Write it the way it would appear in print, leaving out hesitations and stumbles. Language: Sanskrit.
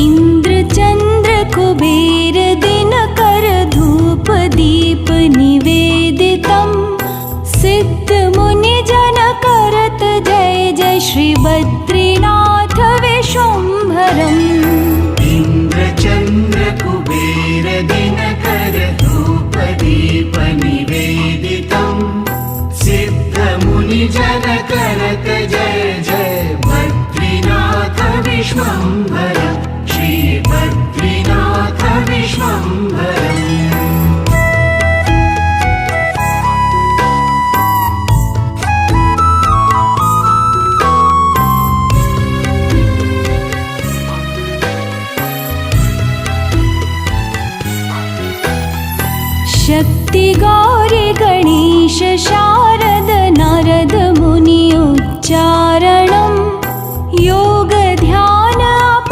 इंद्र चंद्र कुबेर दिनकर धूप दीप निवेदितम् सिद्ध मुनि जन करत जय जय श्री बद्रीनाथ विश्वम्भरम् इंद्र चंद्र कुबेर दिनकर धूप दीप निवेदितम् सिद्ध मुनि जन करत जय जय बद्रीनाथ विश्वम्भरम् श्री बद्रीनाथ विश्वम्भरम् शक्ति गौरी गणेश शारद नारद मुनि उच्चार